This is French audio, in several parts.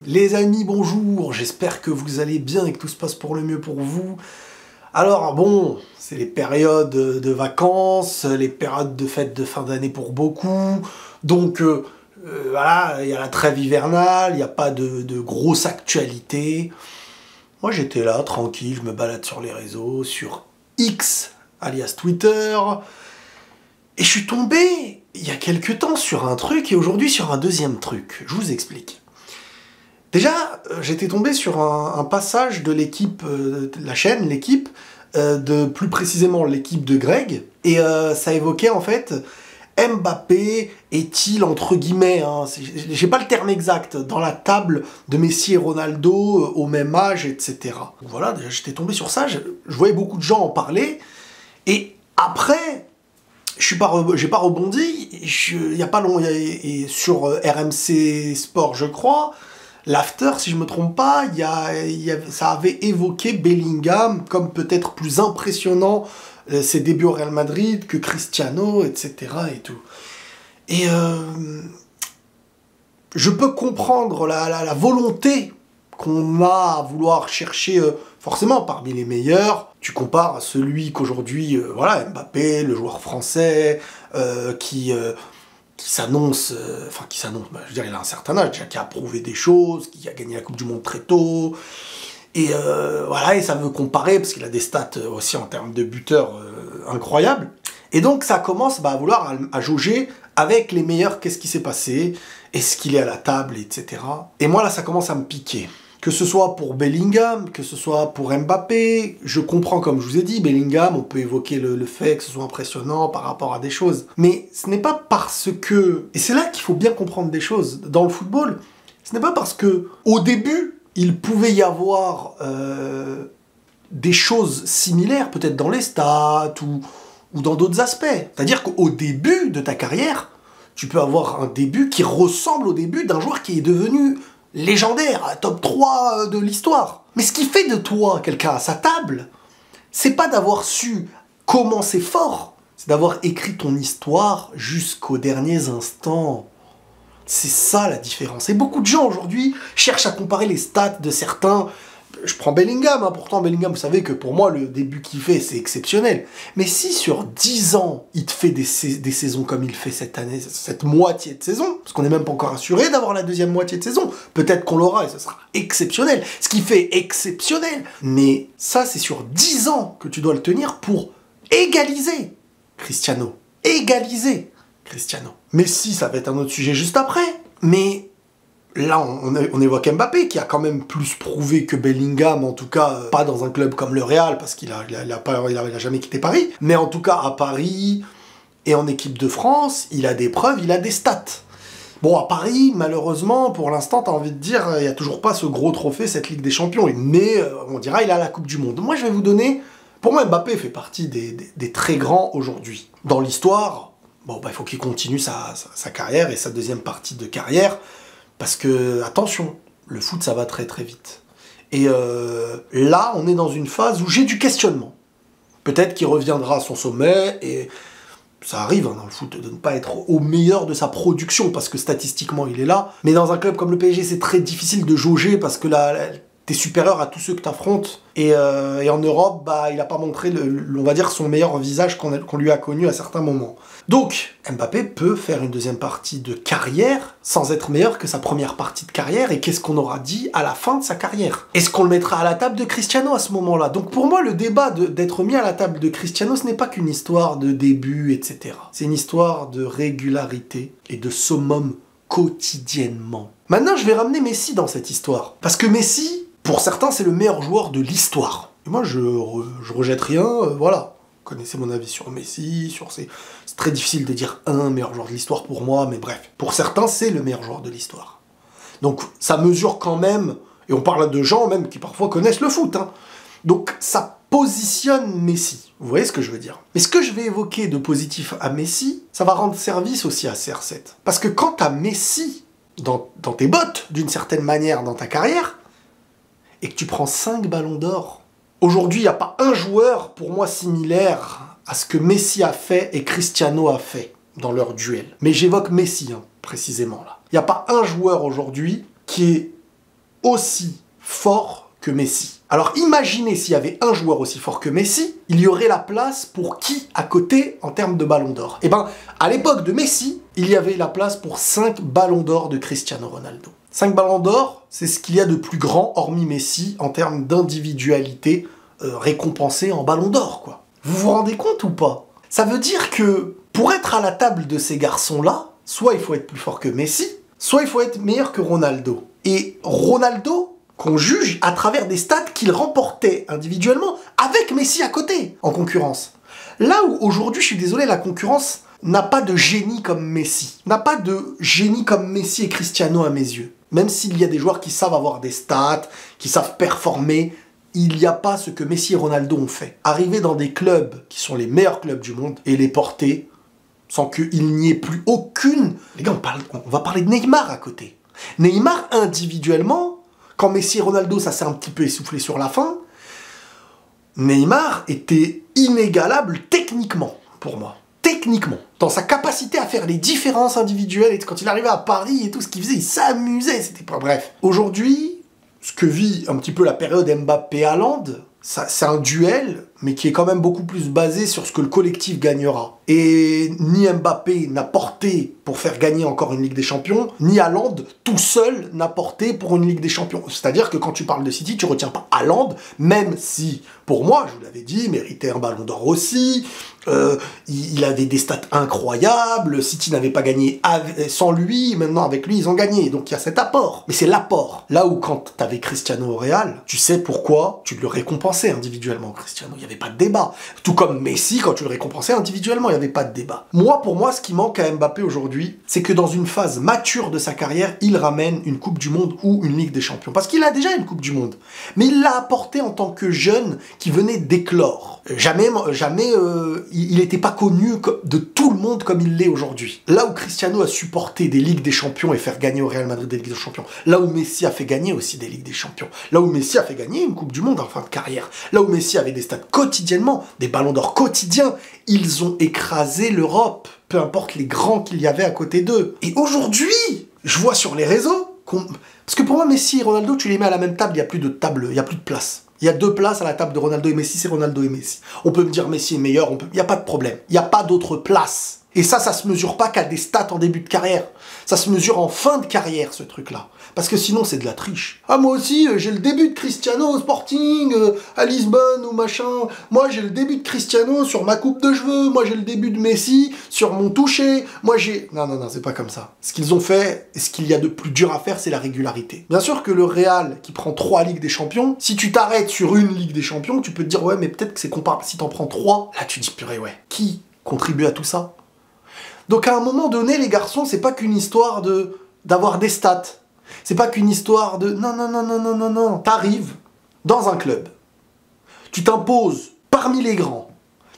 Les amis, bonjour, j'espère que vous allez bien et que tout se passe pour le mieux pour vous. Alors bon, c'est les périodes de vacances, les périodes de fêtes de fin d'année pour beaucoup, donc voilà, il y a la trêve hivernale, il n'y a pas de grosse actualité. Moi j'étais là, tranquille, je me balade sur les réseaux, sur X, alias Twitter, et je suis tombé il y a quelques temps sur un truc et aujourd'hui sur un deuxième truc, je vous explique. Déjà, j'étais tombé sur un passage de l'équipe, de la chaîne, l'équipe, plus précisément l'équipe de Greg, et ça évoquait en fait Mbappé est-il entre guillemets, hein, j'ai pas le terme exact, dans la table de Messi et Ronaldo au même âge, etc. Voilà, déjà j'étais tombé sur ça, je voyais beaucoup de gens en parler, et après, j'ai pas rebondi, il y a pas long, et sur RMC Sport je crois, l'after, si je me trompe pas, ça avait évoqué Bellingham comme peut-être plus impressionnant ses débuts au Real Madrid que Cristiano, etc. et tout. Et je peux comprendre la volonté qu'on a à vouloir chercher forcément parmi les meilleurs. Tu compares à celui qu'aujourd'hui, voilà, Mbappé, le joueur français, qui s'annonce, je veux dire, il a un certain âge, déjà, qui a prouvé des choses, qui a gagné la Coupe du Monde très tôt, et voilà, et ça veut comparer, parce qu'il a des stats aussi en termes de buteurs incroyables, et donc ça commence à vouloir à jauger avec les meilleurs, qu'est-ce qui s'est passé, est-ce qu'il est à la table, etc. Et moi là, ça commence à me piquer. Que ce soit pour Bellingham, que ce soit pour Mbappé, je comprends, comme je vous ai dit, Bellingham, on peut évoquer le fait que ce soit impressionnant par rapport à des choses. Mais ce n'est pas parce que... Et c'est là qu'il faut bien comprendre des choses. Dans le football, ce n'est pas parce que, au début, il pouvait y avoir des choses similaires, peut-être dans les stats ou dans d'autres aspects. C'est-à-dire qu'au début de ta carrière, tu peux avoir un début qui ressemble au début d'un joueur qui est devenu légendaire, top 3 de l'histoire. Mais ce qui fait de toi quelqu'un à sa table, c'est pas d'avoir su commencer fort, c'est d'avoir écrit ton histoire jusqu'aux derniers instants. C'est ça la différence. Et beaucoup de gens aujourd'hui cherchent à comparer les stats de certains. Je prends Bellingham, hein. Pourtant Bellingham, vous savez que pour moi, le début qu'il fait, c'est exceptionnel. Mais si sur 10 ans, il te fait des saisons comme il fait cette année, cette moitié de saison, parce qu'on n'est même pas encore assuré d'avoir la deuxième moitié de saison, peut-être qu'on l'aura et ce sera exceptionnel. Ce qui fait exceptionnel. Mais ça, c'est sur 10 ans que tu dois le tenir pour égaliser Cristiano. Égaliser Cristiano. Messi, ça va être un autre sujet juste après. Mais... là, on évoque Mbappé, qui a quand même plus prouvé que Bellingham, en tout cas, pas dans un club comme le Real, parce qu'il a jamais quitté Paris, mais en tout cas à Paris et en équipe de France, il a des preuves, il a des stats. Bon, à Paris, malheureusement, pour l'instant, t'as envie de dire, il n'y a toujours pas ce gros trophée, cette Ligue des Champions, mais on dira, il a la Coupe du Monde. Moi, je vais vous donner... Pour moi, Mbappé fait partie des très grands aujourd'hui. Dans l'histoire, bon, il faut qu'il continue sa carrière et sa deuxième partie de carrière, parce que, attention, le foot, ça va très très vite. Et là, on est dans une phase où j'ai du questionnement. Peut-être qu'il reviendra à son sommet, et ça arrive hein, dans le foot de ne pas être au meilleur de sa production, parce que statistiquement, il est là. Mais dans un club comme le PSG, c'est très difficile de jauger, parce que t'es supérieur à tous ceux que t'affrontes. Et en Europe, il n'a pas montré, on va dire, son meilleur visage qu'on lui a connu à certains moments. Donc, Mbappé peut faire une deuxième partie de carrière sans être meilleur que sa première partie de carrière. Et qu'est-ce qu'on aura dit à la fin de sa carrière? Est-ce qu'on le mettra à la table de Cristiano à ce moment-là? Donc pour moi, le débat d'être mis à la table de Cristiano, ce n'est pas qu'une histoire de début, etc. C'est une histoire de régularité et de summum quotidiennement. Maintenant, je vais ramener Messi dans cette histoire. Parce que Messi, pour certains, c'est le meilleur joueur de l'histoire. Et moi, je rejette rien, voilà. Vous connaissez mon avis sur Messi, c'est très difficile de dire un meilleur joueur de l'histoire pour moi, mais bref. Pour certains, c'est le meilleur joueur de l'histoire. Donc, ça mesure quand même, et on parle de gens même qui parfois connaissent le foot, hein. Donc, ça positionne Messi. Vous voyez ce que je veux dire? Mais ce que je vais évoquer de positif à Messi, ça va rendre service aussi à CR7. Parce que quand t'as Messi dans tes bottes, d'une certaine manière, dans ta carrière, et que tu prends 5 ballons d'or, aujourd'hui, il n'y a pas un joueur, pour moi, similaire à ce que Messi a fait et Cristiano a fait dans leur duel. Mais j'évoque Messi, hein, précisément, là. Il n'y a pas un joueur aujourd'hui qui est aussi fort que Messi. Alors imaginez s'il y avait un joueur aussi fort que Messi, il y aurait la place pour qui à côté en termes de ballon d'or? Eh ben, à l'époque de Messi, il y avait la place pour 5 ballons d'or de Cristiano Ronaldo. 5 ballons d'or, c'est ce qu'il y a de plus grand, hormis Messi, en termes d'individualité récompensée en ballon d'or, quoi. Vous vous rendez compte ou pas? Ça veut dire que pour être à la table de ces garçons-là, soit il faut être plus fort que Messi, soit il faut être meilleur que Ronaldo. Et Ronaldo, qu'on juge à travers des stats qu'il remportait individuellement avec Messi à côté, en concurrence. Là où aujourd'hui, je suis désolé, la concurrence n'a pas de génie comme Messi. N'a pas de génie comme Messi et Cristiano à mes yeux. Même s'il y a des joueurs qui savent avoir des stats, qui savent performer, il n'y a pas ce que Messi et Ronaldo ont fait. Arriver dans des clubs qui sont les meilleurs clubs du monde et les porter sans qu'il n'y ait plus aucune... Les gars, on va parler de Neymar à côté. Neymar, individuellement, quand Messi et Ronaldo, ça s'est un petit peu essoufflé sur la fin, Neymar était inégalable techniquement, pour moi. Techniquement. Dans sa capacité à faire les différences individuelles, et quand il arrivait à Paris et tout ce qu'il faisait, il s'amusait, c'était pas... Bref. Aujourd'hui, ce que vit un petit peu la période Mbappé-Haaland, c'est un duel, mais qui est quand même beaucoup plus basé sur ce que le collectif gagnera. Et ni Mbappé n'a porté pour faire gagner encore une Ligue des Champions, ni Haaland tout seul n'a porté pour une Ligue des Champions. C'est-à-dire que quand tu parles de City, tu retiens pas Haaland, même si, pour moi, je vous l'avais dit, méritait un ballon d'or aussi, il avait des stats incroyables, City n'avait pas gagné sans lui, maintenant avec lui ils ont gagné, donc il y a cet apport. Mais c'est l'apport. Là où quand t'avais Cristiano au Real, tu sais pourquoi tu le récompensais individuellement, Cristiano, il n'y avait pas de débat. Tout comme Messi, quand tu le récompensais individuellement, il n'y avait pas de débat. Pour moi, ce qui manque à Mbappé aujourd'hui, c'est que dans une phase mature de sa carrière, il ramène une Coupe du Monde ou une Ligue des Champions. Parce qu'il a déjà une Coupe du Monde. Mais il l'a apporté en tant que jeune qui venait d'éclore. Jamais il n'était pas connu de tout le monde comme il l'est aujourd'hui. Là où Cristiano a supporté des Ligues des Champions et faire gagner au Real Madrid des Ligues des Champions, là où Messi a fait gagner aussi des Ligues des Champions, là où Messi a fait gagner une Coupe du Monde en fin de carrière, là où Messi avait des stats quotidiennement, des ballons d'or quotidiens, ils ont écrasé l'Europe, peu importe les grands qu'il y avait à côté d'eux. Et aujourd'hui, je vois sur les réseaux, parce que pour moi, Messi et Ronaldo, tu les mets à la même table, il n'y a plus de table, il n'y a plus de place. Il y a 2 places à la table de Ronaldo et Messi, c'est Ronaldo et Messi. On peut me dire Messi est meilleur, il n'y a pas de problème. Il n'y a pas d'autre place. Et ça se mesure pas qu'à des stats en début de carrière. Ça se mesure en fin de carrière, ce truc-là. Parce que sinon, c'est de la triche. Ah, moi aussi, j'ai le début de Cristiano au Sporting, à Lisbonne ou machin. Moi, j'ai le début de Cristiano sur ma coupe de cheveux. Moi, j'ai le début de Messi sur mon toucher. Moi, j'ai... Non, c'est pas comme ça. Ce qu'ils ont fait, et ce qu'il y a de plus dur à faire, c'est la régularité. Bien sûr que le Real, qui prend 3 Ligues des Champions, si tu t'arrêtes sur une Ligue des Champions, tu peux te dire, ouais, mais peut-être que c'est comparable. Si t'en prends 3, là, tu dis, purée, ouais. Qui contribue à tout ça? Donc à un moment donné, les garçons, c'est pas qu'une histoire d'avoir des stats. C'est pas qu'une histoire de... Non. T'arrives dans un club. Tu t'imposes parmi les grands.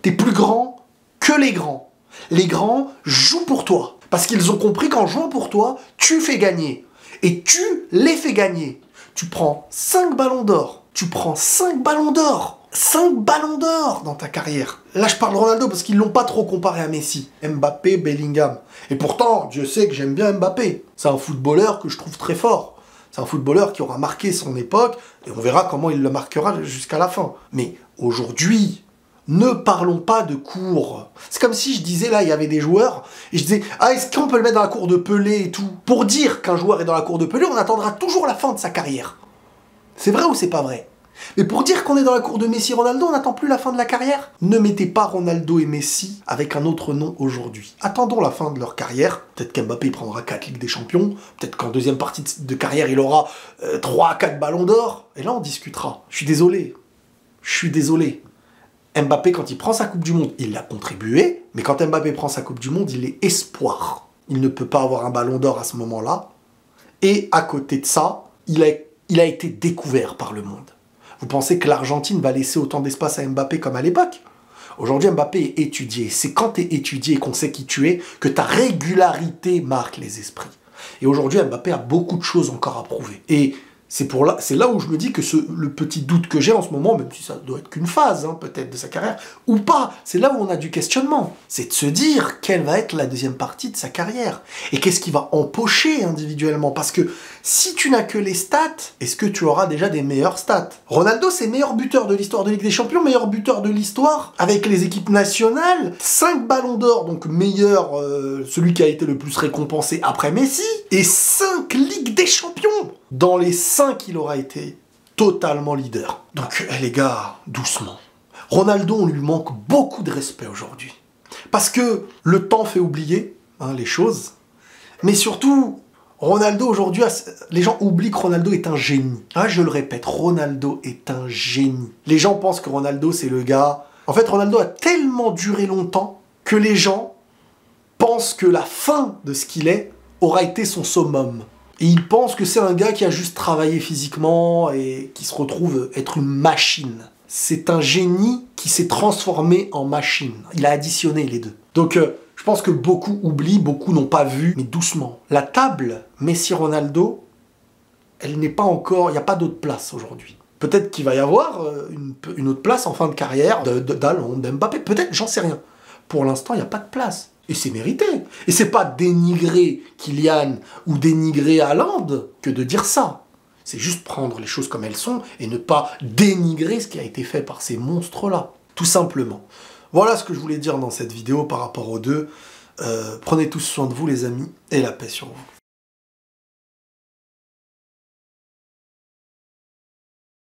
T'es plus grand que les grands. Les grands jouent pour toi. Parce qu'ils ont compris qu'en jouant pour toi, tu fais gagner. Et tu les fais gagner. Tu prends 5 ballons d'or. Tu prends 5 ballons d'or. 5 ballons d'or dans ta carrière. Là, je parle de Ronaldo parce qu'ils l'ont pas trop comparé à Messi. Mbappé, Bellingham. Et pourtant, Dieu sait que j'aime bien Mbappé. C'est un footballeur que je trouve très fort. C'est un footballeur qui aura marqué son époque et on verra comment il le marquera jusqu'à la fin. Mais aujourd'hui, ne parlons pas de cours. C'est comme si je disais, là, il y avait des joueurs, et je disais, ah, est-ce qu'on peut le mettre dans la cour de Pelé et tout? Pour dire qu'un joueur est dans la cour de Pelé, on attendra toujours la fin de sa carrière. C'est vrai ou c'est pas vrai? Mais pour dire qu'on est dans la cour de Messi et Ronaldo, on n'attend plus la fin de la carrière. Ne mettez pas Ronaldo et Messi avec un autre nom aujourd'hui. Attendons la fin de leur carrière. Peut-être qu'Mbappé prendra 4 Ligues des Champions. Peut-être qu'en deuxième partie de carrière, il aura 3-4 ballons d'or. Et là, on discutera. Je suis désolé. Mbappé, quand il prend sa Coupe du Monde, il a contribué. Mais quand Mbappé prend sa Coupe du Monde, il est espoir. Il ne peut pas avoir un ballon d'or à ce moment-là. Et à côté de ça, il a été découvert par le monde. Vous pensez que l'Argentine va laisser autant d'espace à Mbappé comme à l'époque? Aujourd'hui, Mbappé est étudié. C'est quand tu es étudié et qu'on sait qui tu es que ta régularité marque les esprits. Et aujourd'hui, Mbappé a beaucoup de choses encore à prouver. Et C'est là où je me dis que le petit doute que j'ai en ce moment, même si ça doit être qu'une phase, hein, peut-être, de sa carrière, ou pas, c'est là où on a du questionnement. C'est de se dire quelle va être la deuxième partie de sa carrière. Et qu'est-ce qu'il va empocher individuellement. Parce que si tu n'as que les stats, est-ce que tu auras déjà des meilleures stats? Ronaldo, c'est meilleur buteur de l'histoire de Ligue des Champions, meilleur buteur de l'histoire avec les équipes nationales, 5 ballons d'or, donc meilleur, celui qui a été le plus récompensé après Messi, et 5 Ligues des Champions. Dans les 5, il aura été totalement leader. Donc, les gars, doucement. Ronaldo, on lui manque beaucoup de respect aujourd'hui. Parce que le temps fait oublier les choses. Mais surtout, Ronaldo, aujourd'hui, les gens oublient que Ronaldo est un génie. Ah, je le répète, Ronaldo est un génie. Les gens pensent que Ronaldo, c'est le gars... En fait, Ronaldo a tellement duré longtemps que les gens pensent que la fin de ce qu'il est aura été son summum. Et ils pensent que c'est un gars qui a juste travaillé physiquement et qui se retrouve être une machine. C'est un génie qui s'est transformé en machine. Il a additionné les deux. Donc, je pense que beaucoup oublient, beaucoup n'ont pas vu, mais doucement. La table Messi-Ronaldo, elle n'est pas encore... Il n'y a pas d'autre place aujourd'hui. Peut-être qu'il va y avoir une autre place en fin de carrière d'Haaland, d'Mbappé. Peut-être, j'en sais rien. Pour l'instant, il n'y a pas de place. Et c'est mérité. Et c'est pas dénigrer Kylian ou dénigrer Haaland que de dire ça. C'est juste prendre les choses comme elles sont et ne pas dénigrer ce qui a été fait par ces monstres-là. Tout simplement. Voilà ce que je voulais dire dans cette vidéo par rapport aux deux. Prenez tous soin de vous les amis et la paix sur vous.